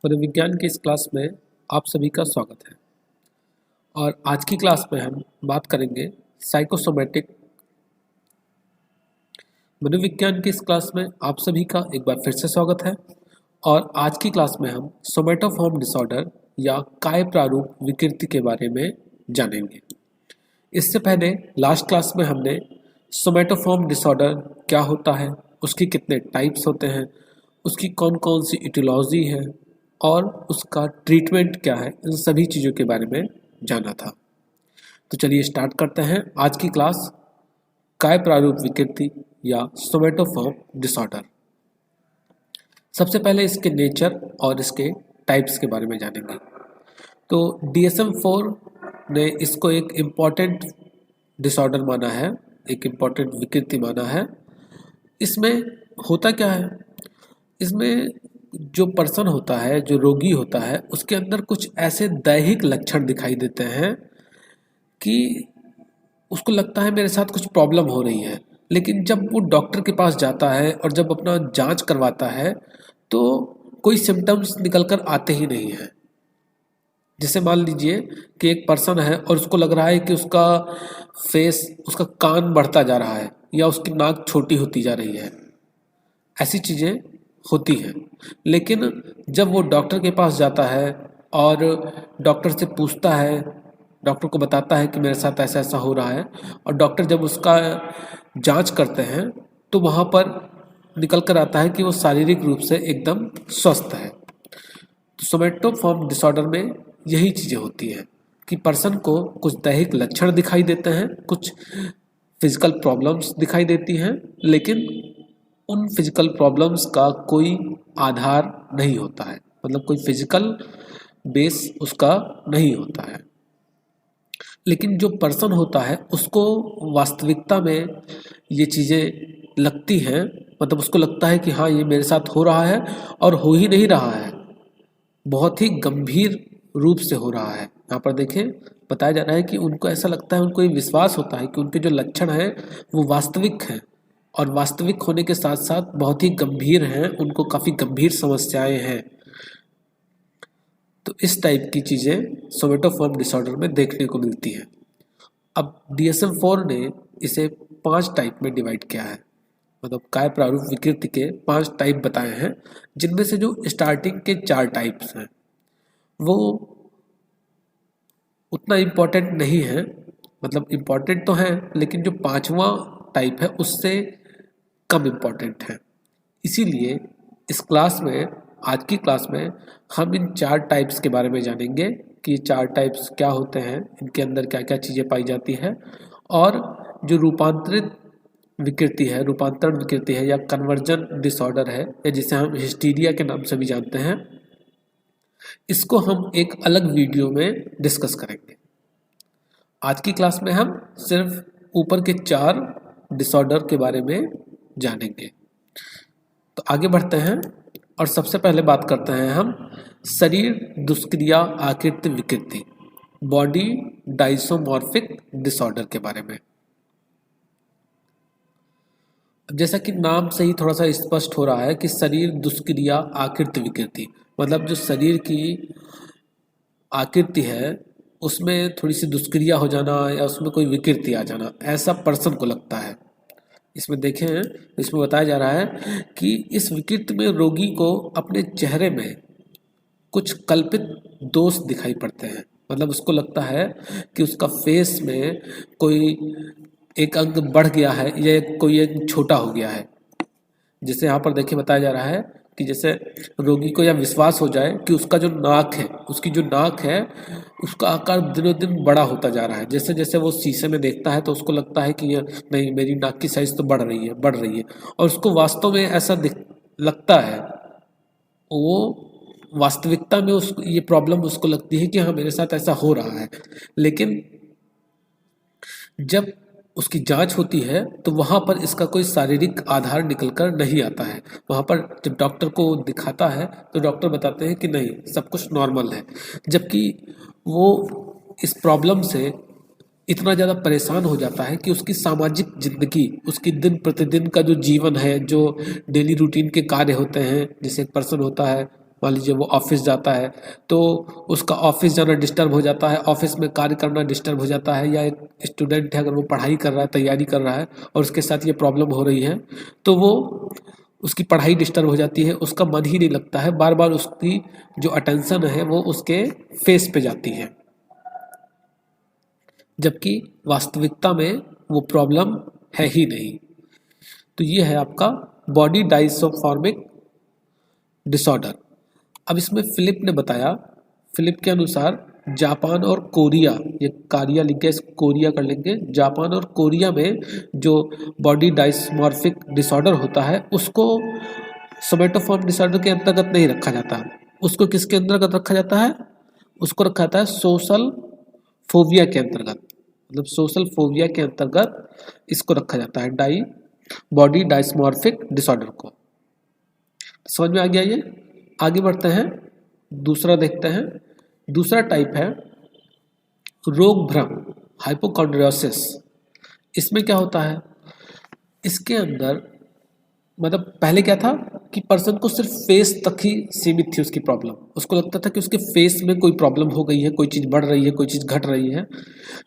मनोविज्ञान की इस क्लास में आप सभी का स्वागत है। और आज की क्लास में हम बात करेंगे साइकोसोमैटिक। मनोविज्ञान की इस क्लास में आप सभी का एक बार फिर से स्वागत है। और आज की क्लास में हम सोमैटोफॉर्म डिसऑर्डर या काय प्रारूप विकृति के बारे में जानेंगे। इससे पहले लास्ट क्लास में हमने सोमैटोफॉर्म डिसऑर्डर क्या होता है, उसकी कितने टाइप्स होते हैं, उसकी कौन कौन सी इटियोलॉजी है और उसका ट्रीटमेंट क्या है, इन सभी चीज़ों के बारे में जाना था। तो चलिए स्टार्ट करते हैं आज की क्लास काय प्रारूप विकृति या सोमैटोफॉर्म डिसऑर्डर। सबसे पहले इसके नेचर और इसके टाइप्स के बारे में जानेंगे। तो DSM-4 ने इसको एक इम्पॉर्टेंट डिसऑर्डर माना है, एक इम्पॉर्टेंट विकृति माना है। इसमें होता क्या है, इसमें जो पर्सन होता है, जो रोगी होता है, उसके अंदर कुछ ऐसे दैहिक लक्षण दिखाई देते हैं कि उसको लगता है मेरे साथ कुछ प्रॉब्लम हो रही है। लेकिन जब वो डॉक्टर के पास जाता है और जब अपना जांच करवाता है तो कोई सिम्टम्स निकल कर आते ही नहीं है। जैसे मान लीजिए कि एक पर्सन है और उसको लग रहा है कि उसका फेस, उसका कान बढ़ता जा रहा है या उसकी नाक छोटी होती जा रही है, ऐसी चीज़ें होती हैं। लेकिन जब वो डॉक्टर के पास जाता है और डॉक्टर से पूछता है, डॉक्टर को बताता है कि मेरे साथ ऐसा ऐसा हो रहा है, और डॉक्टर जब उसका जांच करते हैं तो वहाँ पर निकल कर आता है कि वो शारीरिक रूप से एकदम स्वस्थ है। तो सोमैटोफॉर्म डिसऑर्डर में यही चीज़ें होती हैं कि पर्सन को कुछ दैहिक लक्षण दिखाई देते हैं, कुछ फिजिकल प्रॉब्लम्स दिखाई देती हैं, लेकिन उन फिजिकल प्रॉब्लम्स का कोई आधार नहीं होता है, मतलब कोई फिजिकल बेस उसका नहीं होता है। लेकिन जो पर्सन होता है उसको वास्तविकता में ये चीज़ें लगती हैं, मतलब उसको लगता है कि हाँ ये मेरे साथ हो रहा है, और हो ही नहीं रहा है, बहुत ही गंभीर रूप से हो रहा है। यहाँ पर देखें, बताया जा रहा है कि उनको ऐसा लगता है, उनको ये विश्वास होता है कि उनके जो लक्षण हैं वो वास्तविक हैं, और वास्तविक होने के साथ साथ बहुत ही गंभीर हैं, उनको काफ़ी गंभीर समस्याएं हैं। तो इस टाइप की चीज़ें सोमैटोफॉर्म डिसऑर्डर में देखने को मिलती हैं। अब DSM-4 ने इसे 5 टाइप में डिवाइड किया है, मतलब काय प्रारूप विकृति के 5 टाइप बताए हैं, जिनमें से जो स्टार्टिंग के 4 टाइप्स हैं वो उतना इम्पोर्टेंट नहीं है, मतलब इम्पोर्टेंट तो है लेकिन जो 5वां टाइप है उससे कम इम्पोर्टेंट है। इसीलिए इस क्लास में, आज की क्लास में हम इन 4 टाइप्स के बारे में जानेंगे कि ये 4 टाइप्स क्या होते हैं, इनके अंदर क्या क्या चीज़ें पाई जाती हैं, और जो रूपांतरित विकृति है, रूपांतरण विकृति है या कन्वर्जन डिसऑर्डर है, या जिसे हम हिस्टीरिया के नाम से भी जानते हैं, इसको हम एक अलग वीडियो में डिस्कस करेंगे। आज की क्लास में हम सिर्फ ऊपर के 4 डिसऑर्डर के बारे में जानेंगे। तो आगे बढ़ते हैं और सबसे पहले बात करते हैं हम शरीर दुष्क्रिया आकृति विकृति, बॉडी डाइसोमॉर्फिक डिसऑर्डर के बारे में। जैसा कि नाम से ही थोड़ा सा स्पष्ट हो रहा है कि शरीर दुष्क्रिया आकृति विकृति, मतलब जो शरीर की आकृति है उसमें थोड़ी सी दुष्क्रिया हो जाना या उसमें कोई विकृति आ जाना, ऐसा पर्सन को लगता है। इसमें देखें, इसमें बताया जा रहा है कि इस विकृति में रोगी को अपने चेहरे में कुछ कल्पित दोष दिखाई पड़ते हैं, मतलब उसको लगता है कि उसका फेस में कोई एक अंग बढ़ गया है या कोई एक छोटा हो गया है। जैसे यहाँ पर देखिए बताया जा रहा है कि जैसे रोगी को यह विश्वास हो जाए कि उसका जो नाक है, उसकी जो नाक है उसका आकार दिनों दिन बड़ा होता जा रहा है। जैसे जैसे वो शीशे में देखता है तो उसको लगता है कि यह नहीं, मेरी नाक की साइज तो बढ़ रही है, बढ़ रही है, और उसको वास्तव में ऐसा लगता है। वो वास्तविकता में उसको ये प्रॉब्लम उसको लगती है कि हाँ मेरे साथ ऐसा हो रहा है। लेकिन जब उसकी जांच होती है तो वहाँ पर इसका कोई शारीरिक आधार निकल कर नहीं आता है। वहाँ पर जब डॉक्टर को दिखाता है तो डॉक्टर बताते हैं कि नहीं, सब कुछ नॉर्मल है, जबकि वो इस प्रॉब्लम से इतना ज़्यादा परेशान हो जाता है कि उसकी सामाजिक जिंदगी, उसकी दिन प्रतिदिन का जो जीवन है, जो डेली रूटीन के कार्य होते हैं, जैसे एक पर्सन होता है मान लीजिए वो ऑफिस जाता है तो उसका ऑफिस जाना डिस्टर्ब हो जाता है, ऑफिस में कार्य करना डिस्टर्ब हो जाता है, या एक स्टूडेंट है अगर वो पढ़ाई कर रहा है, तैयारी कर रहा है और उसके साथ ये प्रॉब्लम हो रही है तो वो उसकी पढ़ाई डिस्टर्ब हो जाती है, उसका मन ही नहीं लगता है, बार बार उसकी जो अटेंशन है वो उसके फेस पे जाती है, जबकि वास्तविकता में वो प्रॉब्लम है ही नहीं। तो ये है आपका बॉडी डायसोफॉर्मिक डिसऑर्डर। अब इसमें फिलिप ने बताया, फिलिप के अनुसार जापान और कोरिया, ये कारिया लिख के कोरिया कर लेंगे, जापान और कोरिया में जो बॉडी डायस्मॉर्फिक डिसऑर्डर होता है उसको सोमेटोफॉर्म डिसऑर्डर के अंतर्गत नहीं रखा जाता। उसको किसके अंतर्गत रखा जाता है? उसको रखा जाता है सोशल फोबिया के अंतर्गत, मतलब सोशल फोबिया के अंतर्गत इसको रखा जाता है बॉडी डायस्मॉर्फिक डिसऑर्डर को। समझ में आ गया ये? आगे बढ़ते हैं, दूसरा देखते हैं। दूसरा टाइप है रोग भ्रम, हाइपोकॉन्ड्रियोसिस। इसमें क्या होता है? इसके अंदर मतलब पहले क्या था कि पर्सन को सिर्फ फेस तक ही सीमित थी उसकी प्रॉब्लम, उसको लगता था कि उसके फेस में कोई प्रॉब्लम हो गई है, कोई चीज़ बढ़ रही है, कोई चीज़ घट रही है।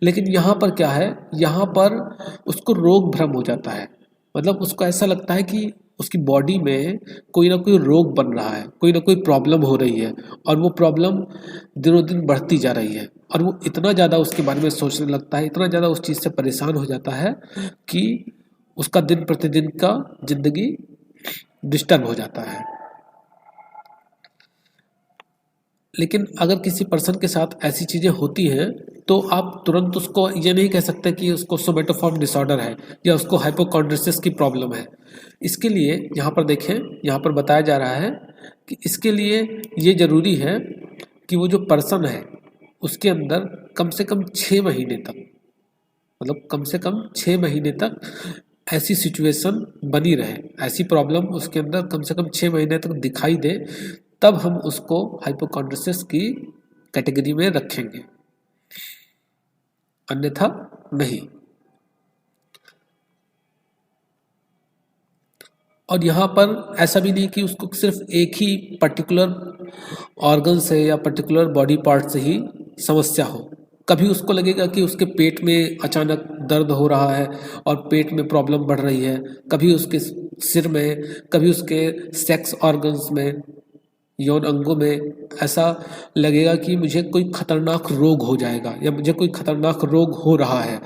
लेकिन यहाँ पर क्या है, यहाँ पर उसको रोग भ्रम हो जाता है, मतलब उसको ऐसा लगता है कि उसकी बॉडी में कोई ना कोई रोग बन रहा है, कोई ना कोई प्रॉब्लम हो रही है और वो प्रॉब्लम दिनों दिन बढ़ती जा रही है और वो इतना ज़्यादा उसके बारे में सोचने लगता है, इतना ज़्यादा उस चीज़ से परेशान हो जाता है कि उसका दिन प्रतिदिन का जिंदगी डिस्टर्ब हो जाता है। लेकिन अगर किसी पर्सन के साथ ऐसी चीज़ें होती हैं तो आप तुरंत उसको ये नहीं कह सकते कि उसको सोमेटोफॉर्म डिसऑर्डर है या उसको हाइपोकॉन्ड्रियोसिस की प्रॉब्लम है। इसके लिए यहाँ पर देखें, यहाँ पर बताया जा रहा है कि इसके लिए ये ज़रूरी है कि वो जो पर्सन है उसके अंदर कम से कम 6 महीने तक, मतलब कम से कम 6 महीने तक ऐसी सिचुएशन बनी रहे, ऐसी प्रॉब्लम उसके अंदर कम से कम 6 महीने तक दिखाई दे, तब हम उसको हाइपोकॉन्ड्रियोसिस की कैटेगरी में रखेंगे, अन्यथा नहीं। और यहाँ पर ऐसा भी नहीं कि उसको सिर्फ एक ही पर्टिकुलर ऑर्गन से या पर्टिकुलर बॉडी पार्ट से ही समस्या हो। कभी उसको लगेगा कि उसके पेट में अचानक दर्द हो रहा है और पेट में प्रॉब्लम बढ़ रही है, कभी उसके सिर में, कभी उसके सेक्स ऑर्गन्स में, यौन अंगों में ऐसा लगेगा कि मुझे कोई खतरनाक रोग हो जाएगा या मुझे कोई खतरनाक रोग हो रहा है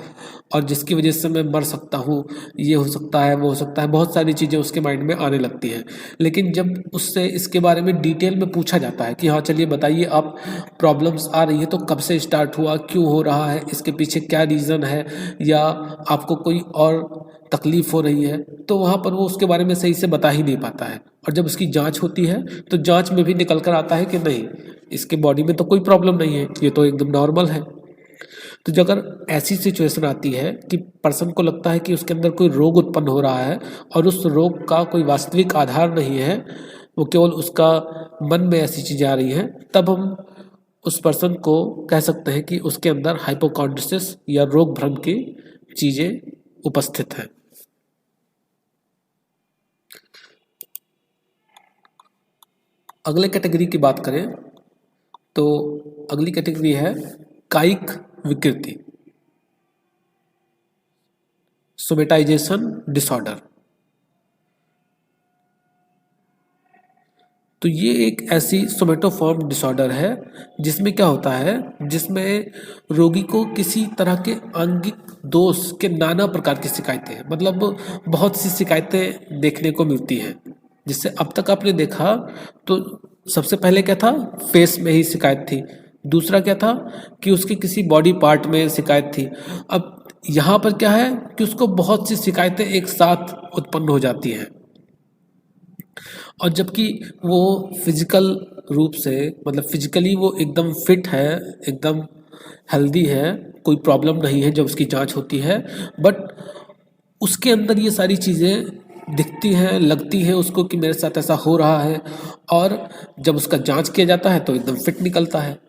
और जिसकी वजह से मैं मर सकता हूँ, ये हो सकता है, वो हो सकता है, बहुत सारी चीज़ें उसके माइंड में आने लगती हैं। लेकिन जब उससे इसके बारे में डिटेल में पूछा जाता है कि हाँ चलिए बताइए, आप प्रॉब्लम्स आ रही है तो कब से स्टार्ट हुआ, क्यों हो रहा है, इसके पीछे क्या रीज़न है, या आपको कोई और तकलीफ हो रही है, तो वहाँ पर वो उसके बारे में सही से बता ही नहीं पाता है। और जब उसकी जांच होती है तो जांच में भी निकल कर आता है कि नहीं, इसके बॉडी में तो कोई प्रॉब्लम नहीं है, ये तो एकदम नॉर्मल है। तो जब अगर ऐसी सिचुएशन आती है कि पर्सन को लगता है कि उसके अंदर कोई रोग उत्पन्न हो रहा है और उस रोग का कोई वास्तविक आधार नहीं है, वो केवल उसका मन में ऐसी चीज़ें आ रही हैं, तब हम उस पर्सन को कह सकते हैं कि उसके अंदर हाइपोकॉन्ड्रियोसिस या रोग भ्रम की चीज़ें उपस्थित हैं। अगले कैटेगरी की बात करें तो अगली कैटेगरी है कायिक विकृति, सोमेटाइजेशन डिसऑर्डर। तो ये एक ऐसी सोमेटोफॉर्म डिसऑर्डर है जिसमें क्या होता है, जिसमें रोगी को किसी तरह के आंगिक दोष के नाना प्रकार की शिकायतें, मतलब बहुत सी शिकायतें देखने को मिलती हैं। जिससे अब तक आपने देखा तो सबसे पहले क्या था, फेस में ही शिकायत थी, दूसरा क्या था कि उसके किसी बॉडी पार्ट में शिकायत थी। अब यहाँ पर क्या है कि उसको बहुत सी शिकायतें एक साथ उत्पन्न हो जाती हैं, और जबकि वो फिजिकल रूप से, मतलब फिजिकली वो एकदम फिट है, एकदम हेल्दी है, कोई प्रॉब्लम नहीं है जब उसकी जांच होती है, बट उसके अंदर ये सारी चीज़ें दिखती हैं, लगती हैं उसको कि मेरे साथ ऐसा हो रहा है, और जब उसका जांच किया जाता है तो एकदम फिट निकलता है।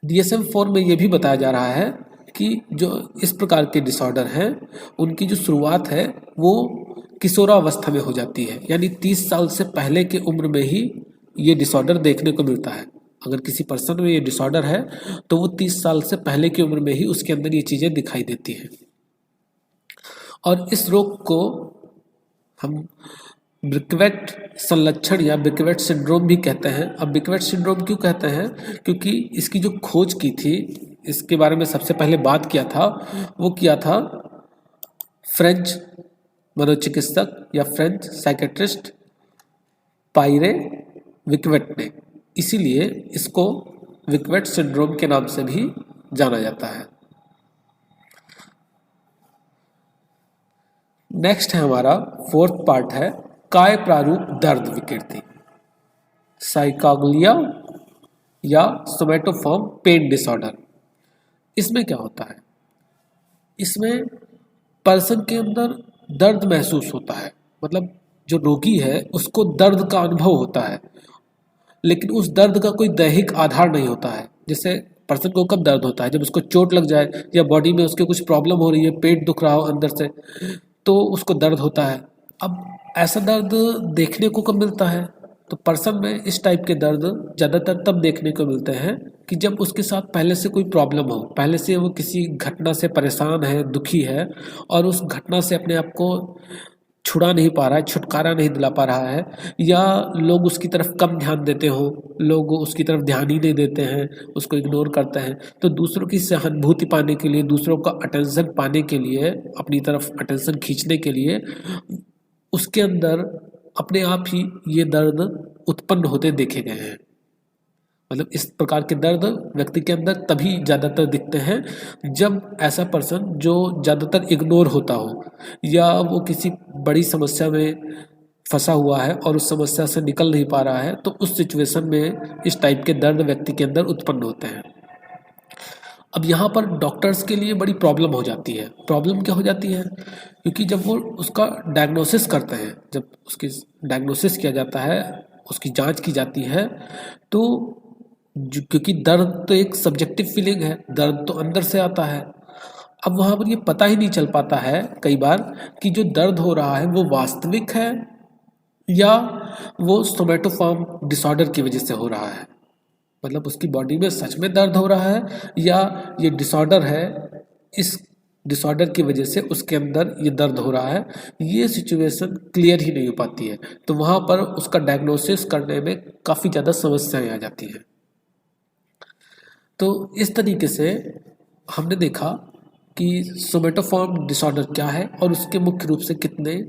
DSM-4 में ये भी बताया जा रहा है कि जो इस प्रकार के डिसऑर्डर हैं उनकी जो शुरुआत है वो किशोरावस्था में हो जाती है, यानी 30 साल से पहले की उम्र में ही ये डिसऑर्डर देखने को मिलता है। अगर किसी पर्सन में ये डिसऑर्डर है तो वो 30 साल से पहले की उम्र में ही उसके अंदर ये चीज़ें दिखाई देती हैं। और इस रोग को हम ब्रिक्वेट संलक्षण या ब्रिक्वेट सिंड्रोम भी कहते हैं। अब ब्रिक्वेट सिंड्रोम क्यों कहते हैं? क्योंकि इसकी जो खोज की थी, इसके बारे में सबसे पहले बात किया था, वो किया था फ्रेंच मनोचिकित्सक या फ्रेंच साइकेट्रिस्ट पायरे विक्वेट ने। इसीलिए इसको विक्वेट सिंड्रोम के नाम से भी जाना जाता है। नेक्स्ट है हमारा फोर्थ पार्ट है काय प्रारूप दर्द विकृति, साइकाग्लिया या सोमैटोफॉर्म पेन डिसऑर्डर। इसमें क्या होता है? इसमें पर्सन के अंदर दर्द महसूस होता है, मतलब जो रोगी है उसको दर्द का अनुभव होता है, लेकिन उस दर्द का कोई दैहिक आधार नहीं होता है। जैसे पर्सन को कब दर्द होता है? जब उसको चोट लग जाए या बॉडी में उसके कुछ प्रॉब्लम हो रही है, पेट दुख रहा हो अंदर से, तो उसको दर्द होता है। अब ऐसा दर्द देखने को कब मिलता है? तो पर्सन में इस टाइप के दर्द ज़्यादातर तब देखने को मिलते हैं कि जब उसके साथ पहले से कोई प्रॉब्लम हो, पहले से वो किसी घटना से परेशान है, दुखी है, और उस घटना से अपने आप को छुड़ा नहीं पा रहा है, छुटकारा नहीं दिला पा रहा है, या लोग उसकी तरफ कम ध्यान देते हो, लोग उसकी तरफ ध्यान ही नहीं देते हैं, उसको इग्नोर करते हैं। तो दूसरों की सहानुभूति पाने के लिए, दूसरों का अटेंशन पाने के लिए, अपनी तरफ अटेंशन खींचने के लिए उसके अंदर अपने आप ही ये दर्द उत्पन्न होते देखे गए हैं। मतलब इस प्रकार के दर्द व्यक्ति के अंदर तभी ज़्यादातर दिखते हैं जब ऐसा पर्सन जो ज़्यादातर इग्नोर होता हो, या वो किसी बड़ी समस्या में फंसा हुआ है और उस समस्या से निकल नहीं पा रहा है, तो उस सिचुएशन में इस टाइप के दर्द व्यक्ति के अंदर उत्पन्न होते हैं। अब यहाँ पर डॉक्टर्स के लिए बड़ी प्रॉब्लम हो जाती है। प्रॉब्लम क्या हो जाती है? क्योंकि जब वो उसका डायग्नोसिस करते हैं, जब उसकी डायग्नोसिस किया जाता है, उसकी जांच की जाती है, तो क्योंकि दर्द तो एक सब्जेक्टिव फीलिंग है, दर्द तो अंदर से आता है। अब वहाँ पर ये पता ही नहीं चल पाता है कई बार कि जो दर्द हो रहा है वो वास्तविक है या वो सोमैटोफॉर्म डिसऑर्डर की वजह से हो रहा है। मतलब उसकी बॉडी में सच में दर्द हो रहा है या ये डिसऑर्डर है, इस डिसऑर्डर की वजह से उसके अंदर ये दर्द हो रहा है। ये सिचुएशन क्लियर ही नहीं हो पाती है, तो वहाँ पर उसका डायग्नोसिस करने में काफ़ी ज़्यादा समस्याएं आ जाती हैं। तो इस तरीके से हमने देखा कि सोमैटोफॉर्म डिसऑर्डर क्या है और उसके मुख्य रूप से कितने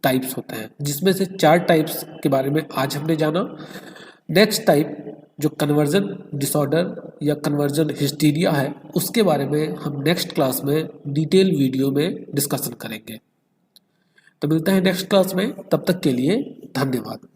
टाइप्स होते हैं, जिसमें से 4 टाइप्स के बारे में आज हमने जाना। नेक्स्ट टाइप जो कन्वर्जन डिसऑर्डर या कन्वर्जन हिस्टीरिया है, उसके बारे में हम नेक्स्ट क्लास में डिटेल वीडियो में डिस्कशन करेंगे। तो मिलते हैं नेक्स्ट क्लास में, तब तक के लिए धन्यवाद।